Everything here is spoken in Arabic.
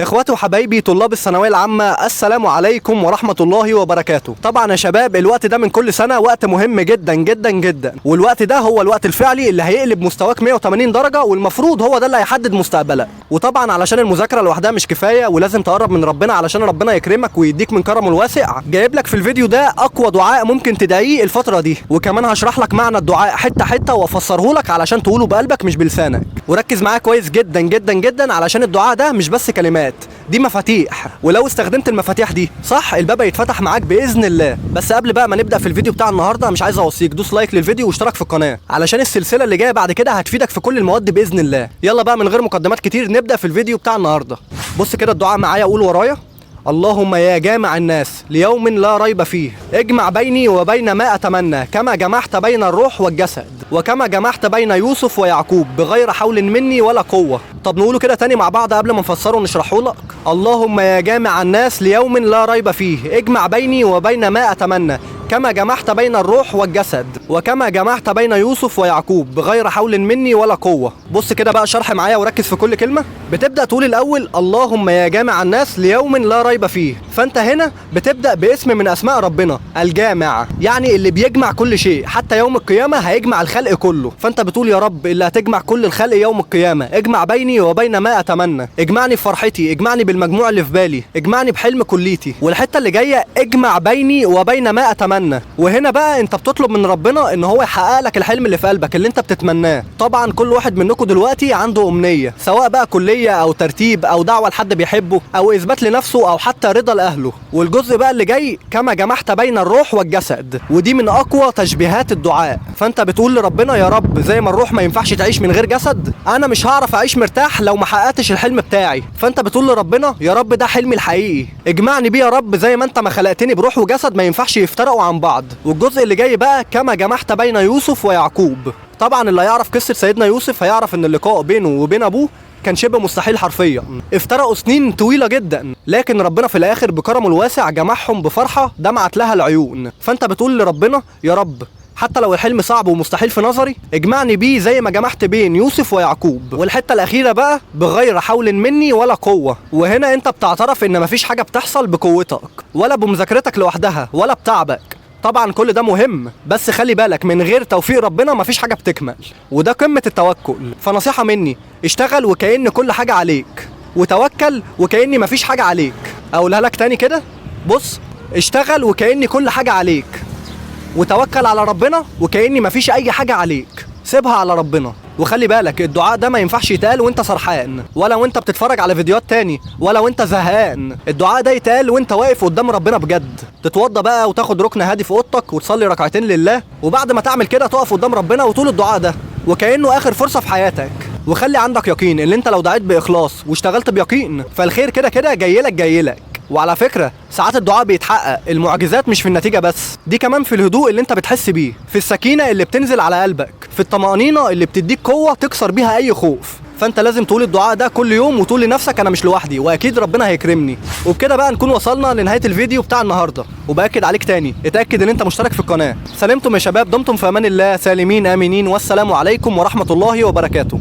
اخواتي وحبايبي طلاب الثانويه العامه، السلام عليكم ورحمه الله وبركاته. طبعا يا شباب الوقت ده من كل سنه وقت مهم جدا جدا جدا، والوقت ده هو الوقت الفعلي اللي هيقلب مستواك 180 درجه، والمفروض هو ده اللي هيحدد مستقبلك. وطبعا علشان المذاكره لوحدها مش كفايه ولازم تقرب من ربنا علشان ربنا يكرمك ويديك من كرمه الواسع، جايب لك في الفيديو ده اقوى دعاء ممكن تدعيه الفتره دي، وكمان هشرح لك معنى الدعاء حته حته وافسره لك علشان تقوله بقلبك مش بلسانك. وركز معايا كويس جدا جدا جدا علشان الدعاء ده مش بس كلمات، دي مفاتيح، ولو استخدمت المفاتيح دي صح الباب هيتفتح معاك باذن الله. بس قبل بقى ما نبدا في الفيديو بتاع النهارده مش عايز اوصيك دوس لايك للفيديو واشترك في القناه علشان السلسله اللي جايه بعد كده هتفيدك في كل المواد باذن الله. يلا بقى من غير مقدمات كتير نبدا في الفيديو بتاع النهارده. بص كده الدعاء معايا، قول ورايا: اللهم يا جامع الناس ليوم لا ريب فيه، اجمع بيني وبين ما أتمنى كما جمعت بين الروح والجسد، وكما جمعت بين يوسف ويعقوب بغير حول مني ولا قوة. طب نقوله كده تاني مع بعض قبل ما نفسره ونشرحه لك. اللهم يا جامع الناس ليوم لا ريب فيه، اجمع بيني وبين ما أتمنى كما جمعت بين الروح والجسد، وكما جمعت بين يوسف ويعقوب بغير حول مني ولا قوة. بص كده بقى شرح معايا وركز في كل كلمة. بتبدأ تقول الأول اللهم يا جامع الناس ليوم لا ريب فيه، فأنت هنا بتبدأ باسم من أسماء ربنا الجامع، يعني اللي بيجمع كل شيء، حتى يوم القيامة هيجمع الخلق كله. فأنت بتقول يا رب اللي هتجمع كل الخلق يوم القيامة، اجمع بيني وبين ما أتمنى، اجمعني في فرحتي، اجمعني بالمجموع اللي في بالي، اجمعني بحلم كليتي. والحتة اللي جاية اجمع بيني وبين ما أتمنى، وهنا بقى انت بتطلب من ربنا ان هو يحقق لك الحلم اللي في قلبك اللي انت بتتمناه. طبعا كل واحد منكم دلوقتي عنده امنيه، سواء بقى كليه او ترتيب او دعوه لحد بيحبه او اثبات لنفسه او حتى رضا لاهله. والجزء بقى اللي جاي كما جمعت بين الروح والجسد، ودي من اقوى تشبيهات الدعاء. فانت بتقول لربنا يا رب زي ما الروح ما ينفعش تعيش من غير جسد، انا مش هعرف اعيش مرتاح لو ما حققتش الحلم بتاعي. فانت بتقول لربنا يا رب ده حلمي الحقيقي، اجمعني بيه يا رب زي ما انت ما خلقتني بروح وجسد ما ينفعش يفترقوا عن بعض. والجزء اللي جاي بقى كما جمعت بين يوسف ويعقوب. طبعا اللي يعرف قصة سيدنا يوسف هيعرف ان اللقاء بينه وبين ابوه كان شبه مستحيل حرفيا، افترقوا سنين طويلة جدا، لكن ربنا في الاخر بكرمه الواسع جمعهم بفرحة دمعت لها العيون. فانت بتقول لربنا يا رب حتى لو الحلم صعب ومستحيل في نظري اجمعني بيه زي ما جمعت بين يوسف ويعقوب. والحته الاخيره بقى بغير حول مني ولا قوه، وهنا انت بتعترف ان مفيش حاجه بتحصل بقوتك ولا بمذاكرتك لوحدها ولا بتعبك. طبعا كل ده مهم، بس خلي بالك من غير توفيق ربنا مفيش حاجه بتكمل، وده قمه التوكل. فنصيحه مني اشتغل وكأن كل حاجه عليك، وتوكل وكأن مفيش حاجه عليك. اقولها لك تاني كده، بص اشتغل وكأن كل حاجه عليك، وتوكل على ربنا وكأن مفيش اي حاجه عليك، سيبها على ربنا. وخلي بالك الدعاء ده ما ينفعش يتقال وانت سرحان، ولا وانت بتتفرج على فيديوهات تاني، ولا وانت زهقان. الدعاء ده يتقال وانت واقف قدام ربنا بجد، تتوضى بقى وتاخد ركن هادي في اوضتك وتصلي ركعتين لله، وبعد ما تعمل كده تقف قدام ربنا وتقول الدعاء ده وكأنه اخر فرصة في حياتك. وخلي عندك يقين ان انت لو دعيت باخلاص واشتغلت بيقين فالخير كده كده جايلك جايلك. وعلى فكرة ساعات الدعاء بيتحقق، المعجزات مش في النتيجة بس، دي كمان في الهدوء اللي انت بتحس بيه، في السكينة اللي بتنزل على قلبك، في الطمأنينة اللي بتديك قوة تكسر بيها اي خوف. فانت لازم تقول الدعاء ده كل يوم وتقول لنفسك انا مش لوحدي واكيد ربنا هيكرمني. وبكده بقى نكون وصلنا لنهاية الفيديو بتاع النهاردة، وبأكد عليك تاني اتأكد ان انت مشترك في القناة. سلمتم يا شباب، دمتم في امان الله سالمين امنين، والسلام عليكم ورحمة الله وبركاته.